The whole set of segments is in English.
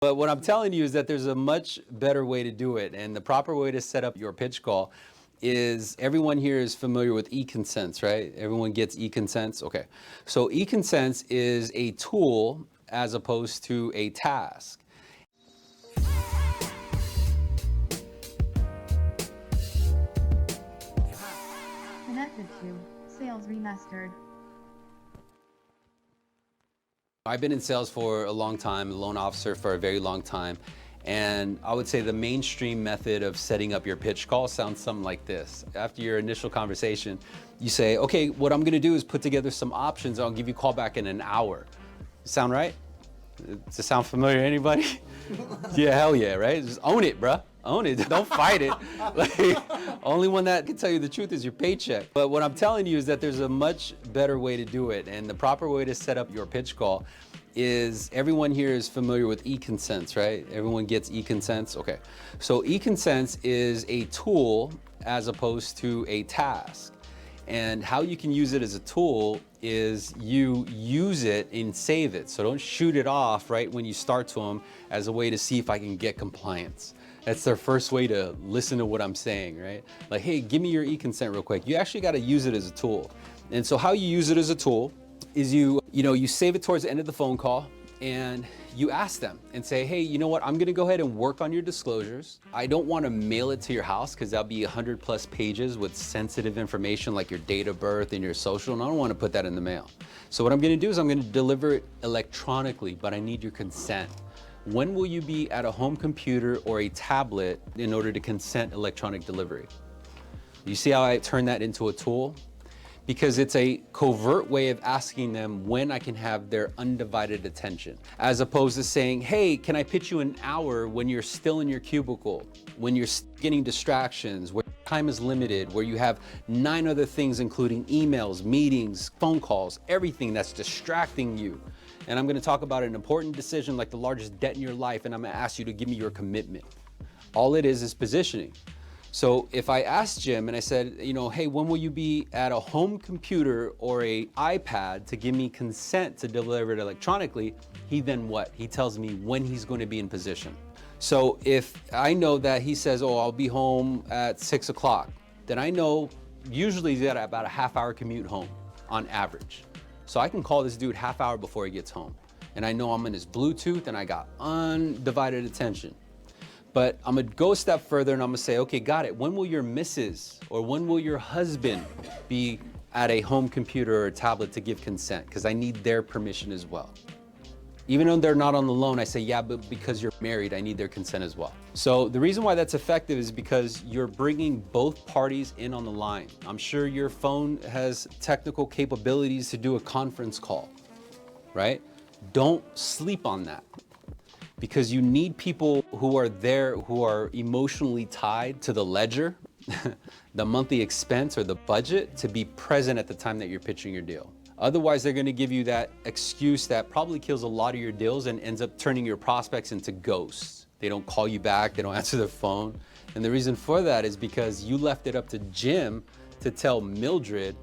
But what I'm telling you is that there's a much better way to do it. And the proper way to set up your pitch call is, everyone here is familiar with eConsents, right? Everyone gets eConsents? Okay. So eConsents is a tool as opposed to a task. Connected to SalesRemastered. I've been in sales for a long time, a loan officer for a very long time, and I would say the mainstream method of setting up your pitch call sounds something like this. After your initial conversation, you say, okay, what I'm gonna do is put together some options. I'll give you a call back in an hour. Sound right? Does it sound familiar to anybody? Yeah, hell yeah, right? Just own it, bruh. Own it, don't fight it. Like, only one that can tell you the truth is your paycheck. But what I'm telling you is that there's a much better way to do it. And the proper way to set up your pitch call is, everyone here is familiar with eConsents, right? Everyone gets eConsents? Okay. So eConsents is a tool as opposed to a task. And how you can use it as a tool is you use it and save it. So don't shoot it off right when you start to them as a way to see if I can get compliance. That's their first way to listen to what I'm saying, right? Like, hey, give me your eConsent real quick. You actually got to use it as a tool. And so how you use it as a tool is you save it towards the end of the phone call, and you ask them and say, hey, you know what? I'm gonna go ahead and work on your disclosures. I don't wanna mail it to your house because that'll be 100+ pages with sensitive information like your date of birth and your social, and I don't wanna put that in the mail. So what I'm gonna do is I'm gonna deliver it electronically, but I need your consent. When will you be at a home computer or a tablet in order to consent electronic delivery? You see how I turn that into a tool? Because it's a covert way of asking them when I can have their undivided attention, as opposed to saying, hey, can I pitch you an hour when you're still in your cubicle, when you're getting distractions, where time is limited, where you have 9 other things, including emails, meetings, phone calls, everything that's distracting you. And I'm gonna talk about an important decision like the largest debt in your life, and I'm gonna ask you to give me your commitment. All it is positioning. So if I asked Jim and I said, hey, when will you be at a home computer or a iPad to give me consent to deliver it electronically? He then what? He tells me when he's going to be in position. So if I know that he says, oh, I'll be home at 6 o'clock, then I know usually he's got about a half-hour commute home on average. So I can call this dude half hour before he gets home. And I know I'm in his Bluetooth and I got undivided attention. But I'm gonna go a step further and I'm gonna say, okay, got it. When will your missus or when will your husband be at a home computer or a tablet to give consent? Because I need their permission as well. Even though they're not on the loan, I say, yeah, but because you're married, I need their consent as well. So the reason why that's effective is because you're bringing both parties in on the line. I'm sure your phone has technical capabilities to do a conference call, right? Don't sleep on that, because you need people who are there, who are emotionally tied to the ledger, the monthly expense or the budget, to be present at the time that you're pitching your deal. Otherwise, they're gonna give you that excuse that probably kills a lot of your deals and ends up turning your prospects into ghosts. They don't call you back, they don't answer their phone. And the reason for that is because you left it up to Jim to tell Mildred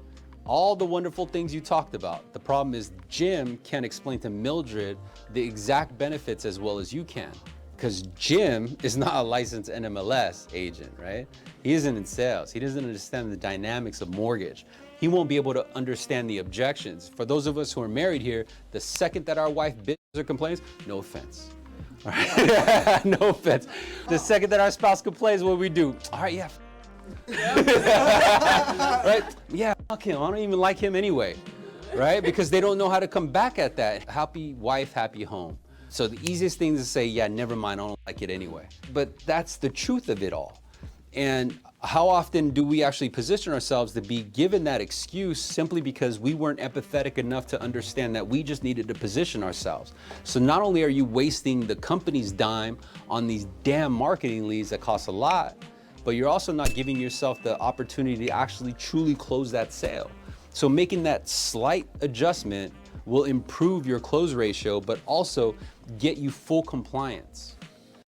all the wonderful things you talked about. The problem is Jim can't explain to Mildred the exact benefits as well as you can, because Jim is not a licensed NMLS agent, right? He isn't in sales. He doesn't understand the dynamics of mortgage. He won't be able to understand the objections. For those of us who are married here, the second that our wife bitches or complains, no offense. All right? No offense. The second that our spouse complains, what we do? All right, yeah. Right? Yeah, fuck him. I don't even like him anyway. Right? Because they don't know how to come back at that. Happy wife, happy home. So the easiest thing is to say, yeah, never mind, I don't like it anyway. But that's the truth of it all. And how often do we actually position ourselves to be given that excuse simply because we weren't empathetic enough to understand that we just needed to position ourselves? So not only are you wasting the company's dime on these damn marketing leads that cost a lot, but you're also not giving yourself the opportunity to actually truly close that sale. So making that slight adjustment will improve your close ratio, but also get you full compliance.